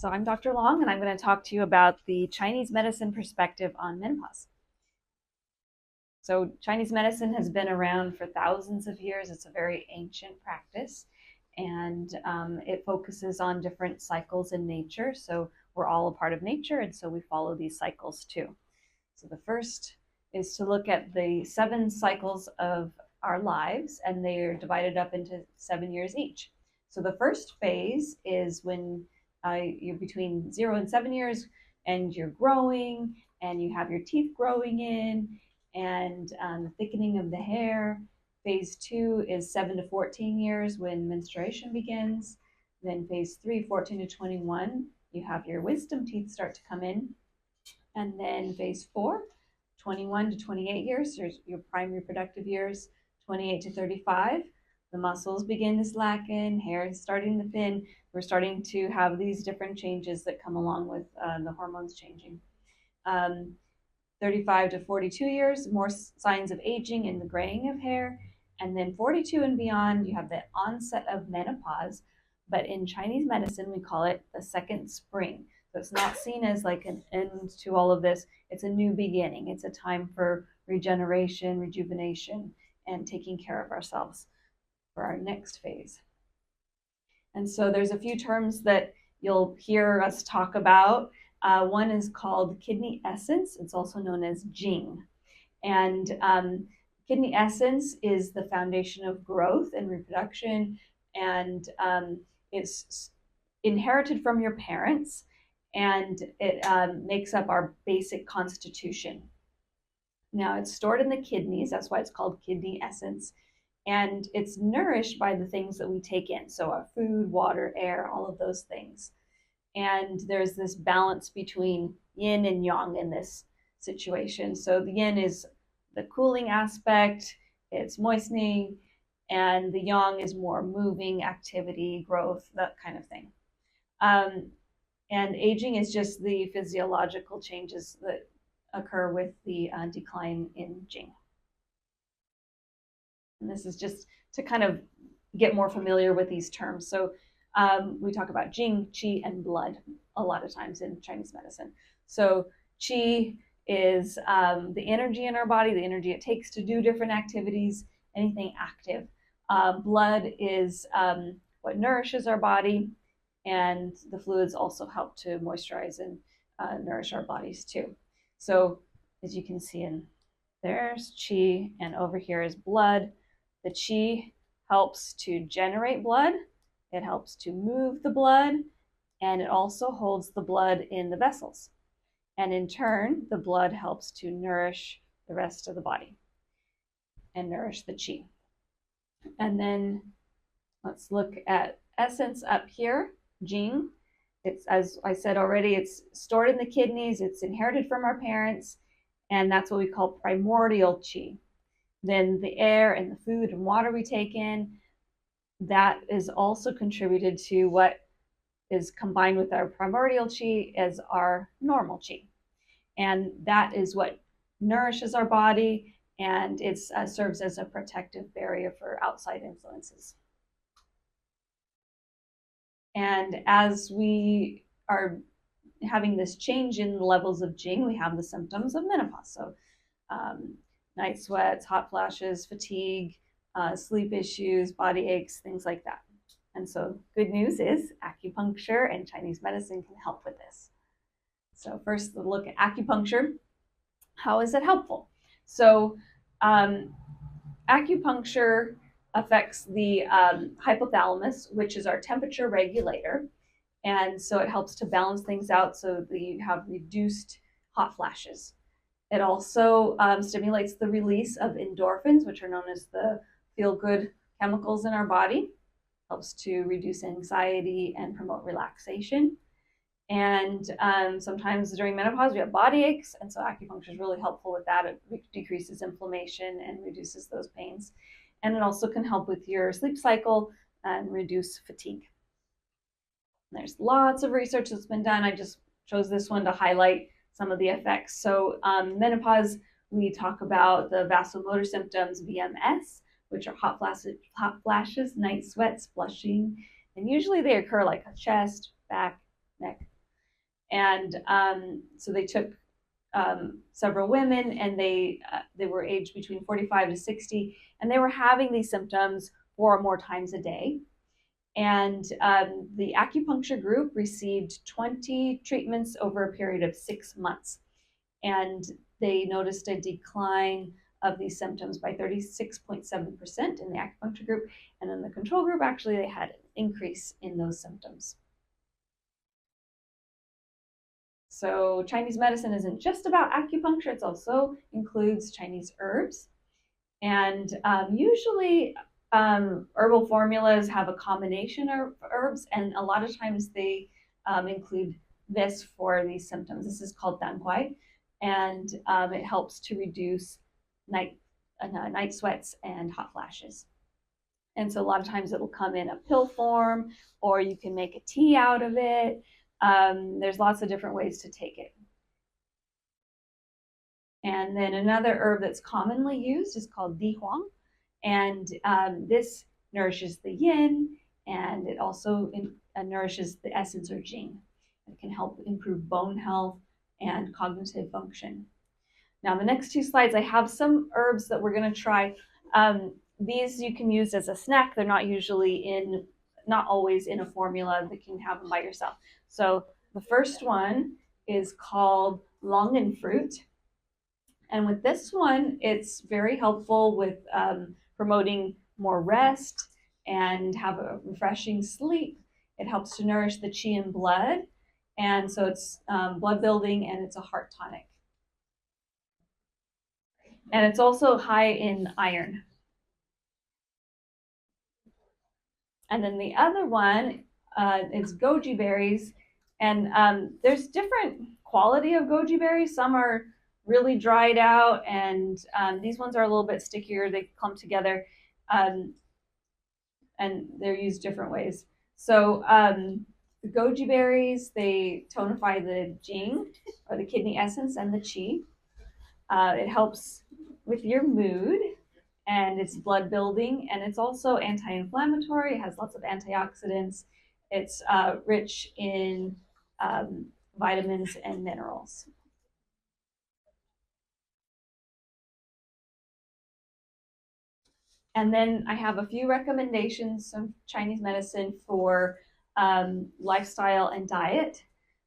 So I'm Dr. Long, and I'm going to talk to you about the Chinese medicine perspective on menopause. So Chinese medicine has been around for thousands of years. It's a very ancient practice, and it focuses on different cycles in nature. So we're all a part of nature, and so we follow these cycles too. So the first is to look at the 7 cycles of our lives, and they are divided up into 7 years each. So the first phase is when you're between 0 and 7 years, and you're growing, and you have your teeth growing in, and the thickening of the hair. Phase 2 is 7 to 14 years when menstruation begins. Then phase 3, 14 to 21, you have your wisdom teeth start to come in. And then phase 4, 21 to 28 years, there's your prime reproductive years. 28 to 35, the muscles begin to slacken, hair is starting to thin. We're starting to have these different changes that come along with the hormones changing. 35 to 42 years, more signs of aging and the graying of hair. And then 42 and beyond, you have the onset of menopause. But in Chinese medicine, we call it the second spring. So it's not seen as like an end to all of this. It's a new beginning. It's a time for regeneration, rejuvenation, and taking care of ourselves for our next phase. And so there's a few terms that you'll hear us talk about. One is called kidney essence. It's also known as Jing. And kidney essence is the foundation of growth and reproduction, and it's inherited from your parents, and it makes up our basic constitution. Now, it's stored in the kidneys. That's why it's called kidney essence. And it's nourished by the things that we take in. So our food, water, air, all of those things. And there's this balance between yin and yang in this situation. So the yin is the cooling aspect, it's moistening, and the yang is more moving, activity, growth, that kind of thing. And aging is just the physiological changes that occur with the decline in Jing. And this is just to kind of get more familiar with these terms. So we talk about Jing, Qi, and blood a lot of times in Chinese medicine. So Qi is the energy in our body, the energy it takes to do different activities, anything active. Blood is what nourishes our body, and the fluids also help to moisturize and nourish our bodies too. So as you can see, there's Qi, and over here is blood. The Qi helps to generate blood, it helps to move the blood, and it also holds the blood in the vessels. And in turn, the blood helps to nourish the rest of the body and nourish the Qi. And then let's look at essence up here, Jing. It's, as I said already, it's stored in the kidneys, it's inherited from our parents, and that's what we call primordial Qi. Then the air and the food and water we take in, that is also contributed to what is combined with our primordial Qi as our normal Qi. And that is what nourishes our body, and it serves as a protective barrier for outside influences. And as we are having this change in the levels of Jing, we have the symptoms of menopause. So night sweats, hot flashes, fatigue, sleep issues, body aches, things like that. And so good news is acupuncture and Chinese medicine can help with this. So first, we'll look at acupuncture. How is it helpful? So acupuncture affects the hypothalamus, which is our temperature regulator. And so it helps to balance things out so that you have reduced hot flashes. It also stimulates the release of endorphins, which are known as the feel-good chemicals in our body. Helps to reduce anxiety and promote relaxation. And sometimes during menopause, we have body aches, and so acupuncture is really helpful with that. It decreases inflammation and reduces those pains. And it also can help with your sleep cycle and reduce fatigue. There's lots of research that's been done. I just chose this one to highlight some of the effects. So menopause, we talk about the vasomotor symptoms, VMS, which are hot flashes, night sweats, flushing, and usually they occur like chest, back, neck, And so they took several women, and they were aged between 45 to 60, and they were having these symptoms 4 or more times a day. And the acupuncture group received 20 treatments over a period of 6 months. And they noticed a decline of these symptoms by 36.7% in the acupuncture group. And in the control group, actually, they had an increase in those symptoms. So Chinese medicine isn't just about acupuncture, it also includes Chinese herbs. And usually herbal formulas have a combination of herbs, and a lot of times they include this for these symptoms. This is called danquai, and it helps to reduce night sweats and hot flashes. And so a lot of times it'll come in a pill form, or you can make a tea out of it. There's lots of different ways to take it. And then another herb that's commonly used is called di huang, and this nourishes the yin, and it also nourishes the essence or jing. It can help improve bone health and cognitive function. Now, the next 2 slides, I have some herbs that we're going to try. These you can use as a snack. They're not always in a formula. That you can have them by yourself. So the first one is called longan fruit. And with this one, it's very helpful with promoting more rest and have a refreshing sleep. It helps to nourish the qi and blood. And so it's blood building, and it's a heart tonic. And it's also high in iron. And then the other one is goji berries. And there's different quality of goji berries. Some are really dried out, and these ones are a little bit stickier. They clump together, and they're used different ways. So the goji berries, they tonify the jing, or the kidney essence, and the qi. It helps with your mood, and it's blood building, and it's also anti-inflammatory. It has lots of antioxidants. It's rich in vitamins and minerals. And then I have a few recommendations of Chinese medicine for lifestyle and diet.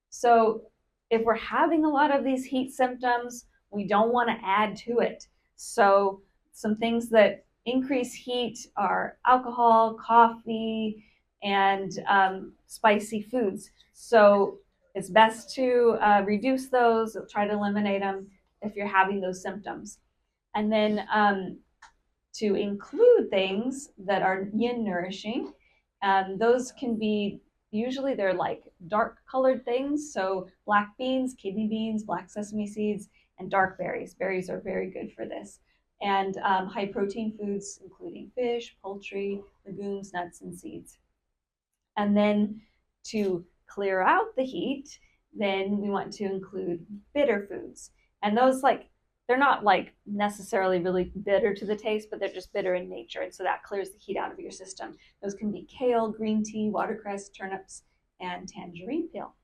So if we're having a lot of these heat symptoms, we don't want to add to it. So some things that increase heat are alcohol, coffee, and spicy foods. So it's best to reduce those, try to eliminate them if you're having those symptoms. And then to include things that are yin nourishing. Those can be, usually they're like dark colored things. So black beans, kidney beans, black sesame seeds, and dark berries. Berries are very good for this. And high protein foods, including fish, poultry, legumes, nuts, and seeds. And then to clear out the heat, then we want to include bitter foods. And those, like, they're not like necessarily really bitter to the taste, but they're just bitter in nature. And so that clears the heat out of your system. Those can be kale, green tea, watercress, turnips, and tangerine peel.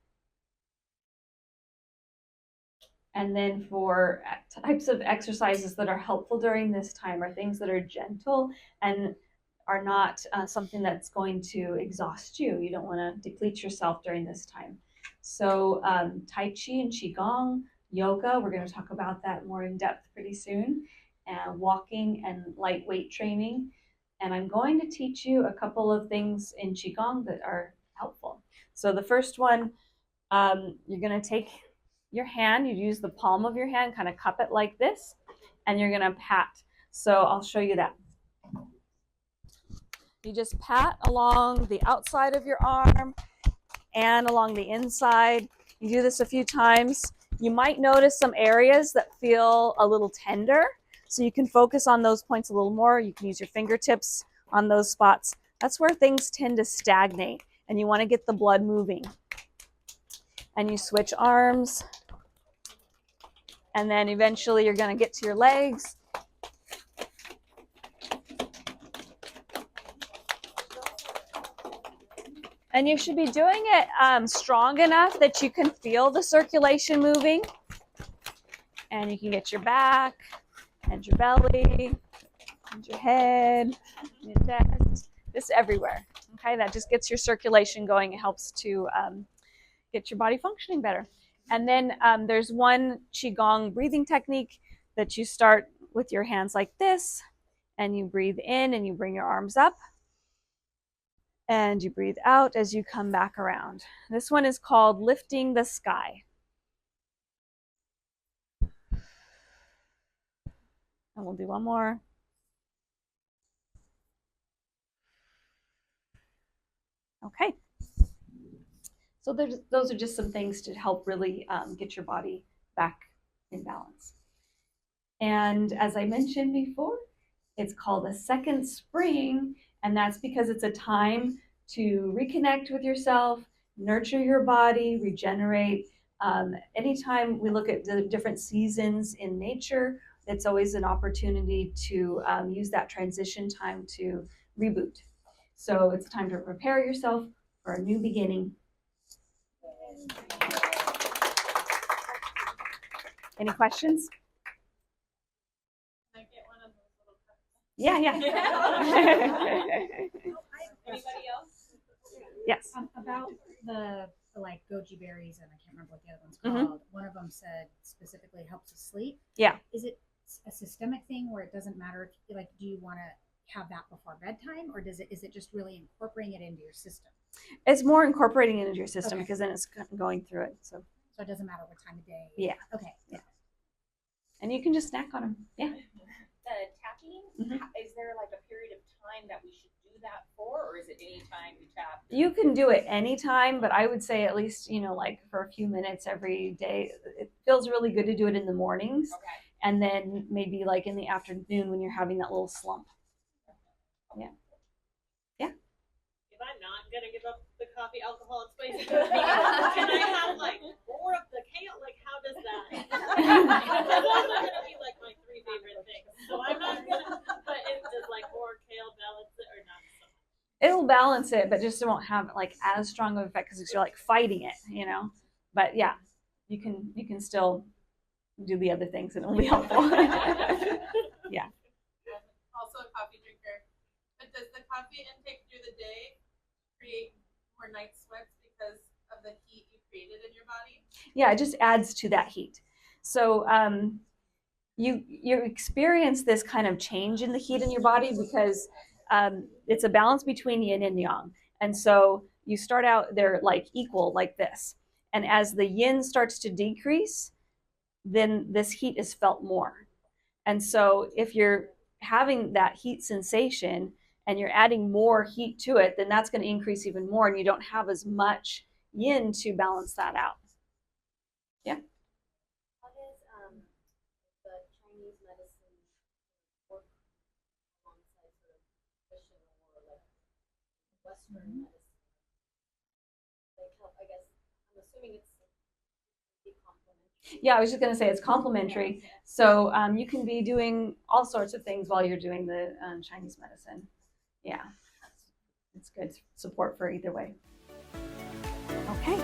And then for types of exercises that are helpful during this time are things that are gentle and are not something that's going to exhaust you. You don't want to deplete yourself during this time. So Tai Chi and Qigong, yoga, we're going to talk about that more in depth pretty soon, and walking and lightweight training. And I'm going to teach you a couple of things in Qigong that are helpful. So the first one, you're going to take your hand, you use the palm of your hand, kind of cup it like this, and you're going to pat. So I'll show you that. You just pat along the outside of your arm and along the inside. You do this a few times. You might notice some areas that feel a little tender, so you can focus on those points a little more. You can use your fingertips on those spots. That's where things tend to stagnate, and you want to get the blood moving. And you switch arms, and then eventually you're going to get to your legs. And you should be doing it strong enough that you can feel the circulation moving. And you can get your back and your belly and your head and your chest, just everywhere. Okay, that just gets your circulation going. It helps to get your body functioning better. And then there's one Qigong breathing technique that you start with your hands like this, and you breathe in and you bring your arms up, and you breathe out as you come back around. This one is called lifting the sky. And we'll do one more. Okay. So those are just some things to help really get your body back in balance. And as I mentioned before, it's called a second spring, and that's because it's a time to reconnect with yourself, nurture your body, regenerate. Anytime we look at the different seasons in nature, it's always an opportunity to use that transition time to reboot. So it's time to prepare yourself for a new beginning. Any questions? Can I get one of those little cups? Yeah. Anybody else? Yes. About the like goji berries, and I can't remember what the other one's called. One of them said specifically helps us sleep. Yeah. Is it a systemic thing where it doesn't matter if, like, do you want to have that before bedtime, or is it just really incorporating it into your system? It's more incorporating it into your system, Okay. because then it's going through it. So it doesn't matter what time of day. Yeah. Okay. Yeah. And you can just snack on them. Yeah. The tapping, is there like a period of time that we should do that for, or is it any time we tap? You can do it anytime, but I would say at least, like for a few minutes every day. It feels really good to do it in the mornings. Okay. And then maybe like in the afternoon when you're having that little slump. Yeah. Yeah. If I'm not gonna give up the coffee, alcohol, and spicy food, can I have like more of the kale? Like, how does that? Because those are gonna be like my 3 favorite things. So I'm not gonna. But it does like more kale balance it or not? So It'll balance it, but just it won't have like as strong of an effect because you're like fighting it, But yeah, you can still do the other things and it'll be helpful. Yeah. also a coffee drinker. But does the coffee intake through the day create more night sweats because of the heat you created in your body? Yeah, it just adds to that heat. So you experience this kind of change in the heat in your body because it's a balance between yin and yang. And so you start out, they're like equal like this. And as the yin starts to decrease, then this heat is felt more. And so if you're having that heat sensation and you're adding more heat to it, then that's going to increase even more, and you don't have as much yin to balance that out. Yeah. How does the Chinese medicine work alongside sort of traditional or like Western medicine? Like, help, I guess, I'm assuming it's complementary. Yeah, I was just going to say it's complementary. So you can be doing all sorts of things while you're doing the Chinese medicine. Yeah, it's good support for either way. Okay.